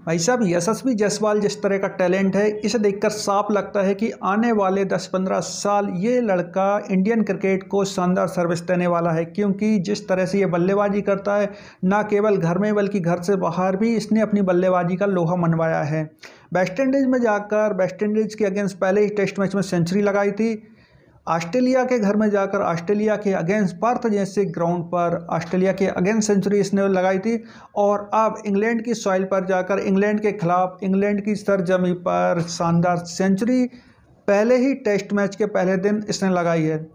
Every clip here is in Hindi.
भाई साहब, यशस्वी जायसवाल जिस तरह का टैलेंट है, इसे देखकर साफ लगता है कि आने वाले 10-15 साल ये लड़का इंडियन क्रिकेट को शानदार सर्विस देने वाला है। क्योंकि जिस तरह से ये बल्लेबाजी करता है, ना केवल घर में बल्कि घर से बाहर भी इसने अपनी बल्लेबाजी का लोहा मनवाया है। वेस्ट इंडीज़ में जाकर वेस्ट इंडीज़ के अगेंस्ट पहले ही टेस्ट मैच में सेंचुरी लगाई थी। ऑस्ट्रेलिया के घर में जाकर ऑस्ट्रेलिया के अगेंस्ट पर्थ जैसे ग्राउंड पर ऑस्ट्रेलिया के अगेंस्ट सेंचुरी इसने लगाई थी। और अब इंग्लैंड की सॉइल पर जाकर इंग्लैंड के खिलाफ इंग्लैंड की सरजमी पर शानदार सेंचुरी पहले ही टेस्ट मैच के पहले दिन इसने लगाई है।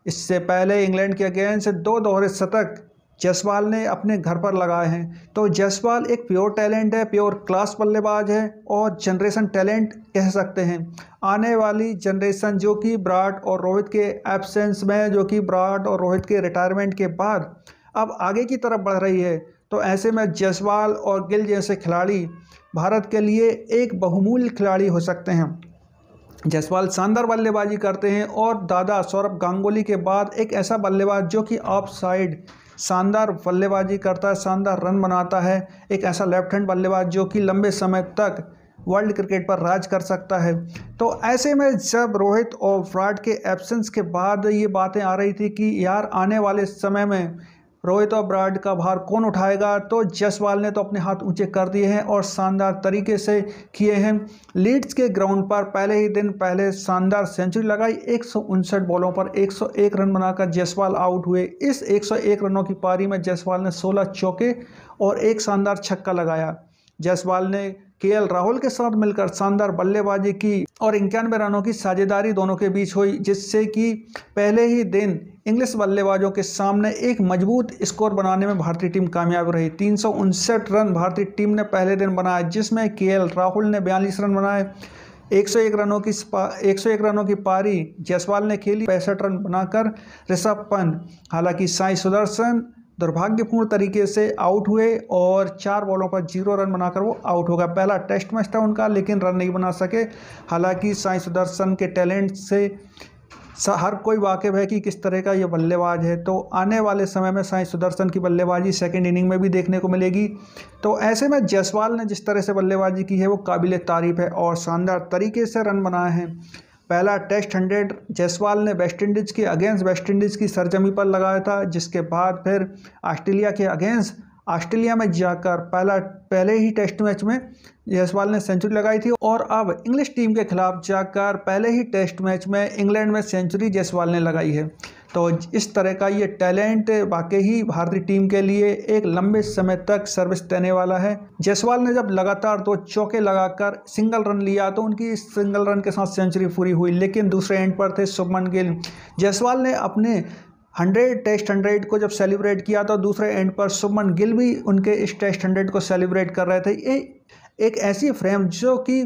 इससे पहले इंग्लैंड के अगेंस्ट 2 दोहरे शतक जायसवाल ने अपने घर पर लगाए हैं। तो जायसवाल एक प्योर टैलेंट है, प्योर क्लास बल्लेबाज है और जनरेशन टैलेंट कह सकते हैं। आने वाली जनरेशन जो कि विराट और रोहित के एब्सेंस में, जो कि विराट और रोहित के रिटायरमेंट के बाद अब आगे की तरफ बढ़ रही है, तो ऐसे में जायसवाल और गिल जैसे खिलाड़ी भारत के लिए एक बहुमूल्य खिलाड़ी हो सकते हैं। जायसवाल शानदार बल्लेबाजी करते हैं और दादा सौरभ गांगुली के बाद एक ऐसा बल्लेबाज जो कि ऑफ साइड शानदार बल्लेबाजी करता है, शानदार रन बनाता है। एक ऐसा लेफ्ट हैंड बल्लेबाज जो कि लंबे समय तक वर्ल्ड क्रिकेट पर राज कर सकता है। तो ऐसे में जब रोहित और विराट के एब्सेंस के बाद ये बातें आ रही थी कि यार आने वाले समय में रोहित और विराट का भार कौन उठाएगा, तो जायसवाल ने तो अपने हाथ ऊंचे कर दिए हैं और शानदार तरीके से किए हैं। लीड्स के ग्राउंड पर पहले ही दिन पहले शानदार सेंचुरी लगाई। 159 बॉलों पर 101 रन बनाकर जायसवाल आउट हुए। इस 101 रनों की पारी में जायसवाल ने 16 चौके और एक शानदार छक्का लगाया। जायसवाल ने केएल राहुल के साथ मिलकर शानदार बल्लेबाजी की और 91 रनों की साझेदारी दोनों के बीच हुई, जिससे कि पहले ही दिन इंग्लिश बल्लेबाजों के सामने एक मजबूत स्कोर बनाने में भारतीय टीम कामयाब रही। 359 रन भारतीय टीम ने पहले दिन बनाए, जिसमें केएल राहुल ने 42 रन बनाए। 101 रनों की पारी जायसवाल ने खेली, 65 रन बनाकर ऋषभ पंत, हालांकि साई सुदर्शन दुर्भाग्यपूर्ण तरीके से आउट हुए और 4 बॉलों पर 0 रन बनाकर वो आउट हो गया। पहला टेस्ट मैच था उनका, लेकिन रन नहीं बना सके। हालांकि साई सुदर्शन के टैलेंट से हर कोई वाकिफ है कि किस तरह का ये बल्लेबाज है। तो आने वाले समय में साई सुदर्शन की बल्लेबाजी सेकंड इनिंग में भी देखने को मिलेगी। तो ऐसे में जायसवाल ने जिस तरह से बल्लेबाजी की है वो काबिल तारीफ़ है और शानदार तरीके से रन बनाए हैं। पहला टेस्ट 100 जायसवाल ने वेस्ट इंडीज़ के अगेंस्ट वेस्ट इंडीज़ की सरजमी पर लगाया था, जिसके बाद फिर ऑस्ट्रेलिया के अगेंस्ट ऑस्ट्रेलिया में जाकर पहले ही टेस्ट मैच में जायसवाल ने सेंचुरी लगाई थी और अब इंग्लिश टीम के खिलाफ जाकर पहले ही टेस्ट मैच में इंग्लैंड में सेंचुरी जायसवाल ने लगाई है। तो इस तरह का ये टैलेंट वाकई ही भारतीय टीम के लिए एक लंबे समय तक सर्विस देने वाला है। जायसवाल ने जब लगातार 2 चौके लगाकर सिंगल रन लिया तो उनकी सिंगल रन के साथ सेंचुरी पूरी हुई, लेकिन दूसरे एंड पर थे शुभमन गिल। जायसवाल ने अपने 100 को जब सेलिब्रेट किया तो दूसरे एंड पर शुभमन गिल भी उनके इस टेस्ट 100 को सेलिब्रेट कर रहे थे। ये एक ऐसी फ्रेम जो कि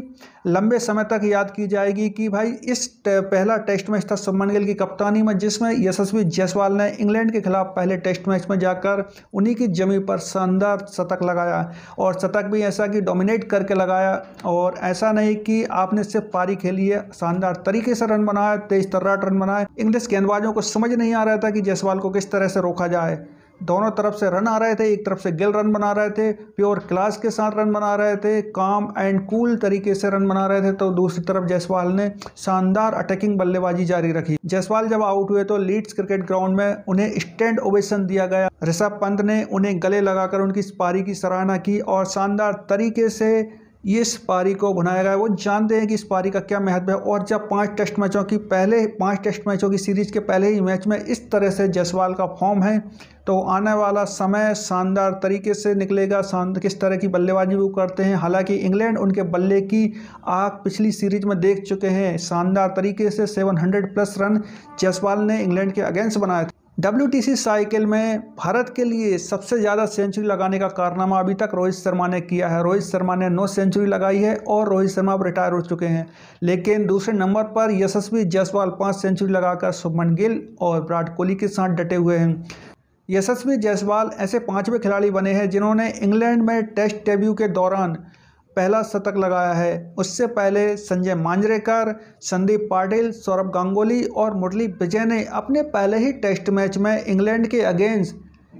लंबे समय तक याद की जाएगी कि भाई इस पहला टेस्ट मैच था शुभमन गिल की कप्तानी में, जिसमें यशस्वी जायसवाल ने इंग्लैंड के खिलाफ पहले टेस्ट मैच में जाकर उन्हीं की जमी पर शानदार शतक लगाया और शतक भी ऐसा कि डोमिनेट करके लगाया। और ऐसा नहीं कि आपने सिर्फ पारी खेली है, शानदार तरीके से रन बनाया, तेज तर्राट रन बनाए। इंग्लिश गेंदबाजों को समझ नहीं आ रहा था कि जायसवाल को किस तरह से रोका जाए। दोनों तरफ से रन आ रहे थे, एक तरफ से गिल रन बना रहे थे, प्योर क्लास के साथ रन बना रहे थे, काम एंड कूल तरीके से रन बना रहे थे। तो दूसरी तरफ जायसवाल ने शानदार अटैकिंग बल्लेबाजी जारी रखी। जायसवाल जब आउट हुए तो लीड्स क्रिकेट ग्राउंड में उन्हें स्टैंड ओवेशन दिया गया। ऋषभ पंत ने उन्हें गले लगाकर उनकी इस पारी की सराहना की और शानदार तरीके से इस पारी को बनाया गया। वो जानते हैं कि इस पारी का क्या महत्व है और जब 5 टेस्ट मैचों की सीरीज के पहले ही मैच में इस तरह से जायसवाल का फॉर्म है, तो आने वाला समय शानदार तरीके से निकलेगा। किस तरह की बल्लेबाजी वो करते हैं। हालांकि इंग्लैंड उनके बल्ले की आग पिछली सीरीज में देख चुके हैं। शानदार तरीके से 700+ रन जायसवाल ने इंग्लैंड के अगेंस्ट बनाए थे। WTC साइकिल में भारत के लिए सबसे ज़्यादा सेंचुरी लगाने का कारनामा अभी तक रोहित शर्मा ने किया है। रोहित शर्मा ने 9 सेंचुरी लगाई है और रोहित शर्मा अब रिटायर हो चुके हैं। लेकिन दूसरे नंबर पर यशस्वी जायसवाल 5 सेंचुरी लगाकर शुभमन गिल और विराट कोहली के साथ डटे हुए हैं। यशस्वी जायसवाल ऐसे 5वें खिलाड़ी बने हैं जिन्होंने इंग्लैंड में टेस्ट डेब्यू के दौरान पहला शतक लगाया है। उससे पहले संजय मांजरेकर, संदीप पाटिल, सौरभ गांगुली और मुरली विजय ने अपने पहले ही टेस्ट मैच में इंग्लैंड के अगेंस्ट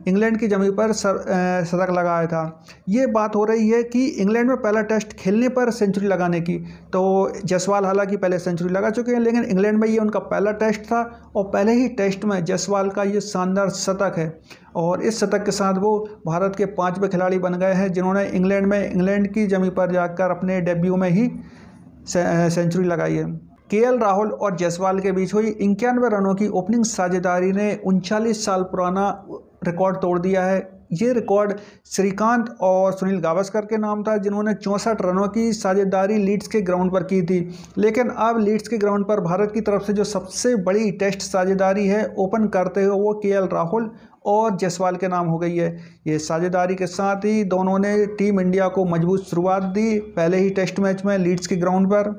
इंग्लैंड की जमीन पर शतक लगाया था। ये बात हो रही है कि इंग्लैंड में पहला टेस्ट खेलने पर सेंचुरी लगाने की। तो जायसवाल हालांकि पहले सेंचुरी लगा चुके हैं, लेकिन इंग्लैंड में ये उनका पहला टेस्ट था और पहले ही टेस्ट में जायसवाल का ये शानदार शतक है और इस शतक के साथ वो भारत के 5वें खिलाड़ी बन गए हैं जिन्होंने इंग्लैंड की जमीन पर जाकर अपने डेब्यू में ही सेंचुरी लगाई है। केएल राहुल और जायसवाल के बीच हुई 91 रनों की ओपनिंग साझेदारी ने 39 साल पुराना रिकॉर्ड तोड़ दिया है। ये रिकॉर्ड श्रीकांत और सुनील गावस्कर के नाम था जिन्होंने 64 रनों की साझेदारी लीड्स के ग्राउंड पर की थी। लेकिन अब लीड्स के ग्राउंड पर भारत की तरफ से जो सबसे बड़ी टेस्ट साझेदारी है ओपन करते हुए वो केएल राहुल और जायसवाल के नाम हो गई है। ये साझेदारी के साथ ही दोनों ने टीम इंडिया को मजबूत शुरुआत दी पहले ही टेस्ट मैच में लीड्स के ग्राउंड पर।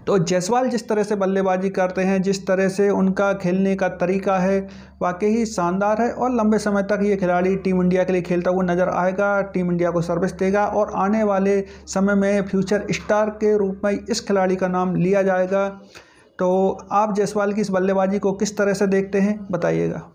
तो जायसवाल जिस तरह से बल्लेबाजी करते हैं, जिस तरह से उनका खेलने का तरीका है, वाकई ही शानदार है और लंबे समय तक ये खिलाड़ी टीम इंडिया के लिए खेलता हुआ नज़र आएगा, टीम इंडिया को सर्विस देगा और आने वाले समय में फ्यूचर स्टार के रूप में इस खिलाड़ी का नाम लिया जाएगा। तो आप जायसवाल की इस बल्लेबाजी को किस तरह से देखते हैं, बताइएगा।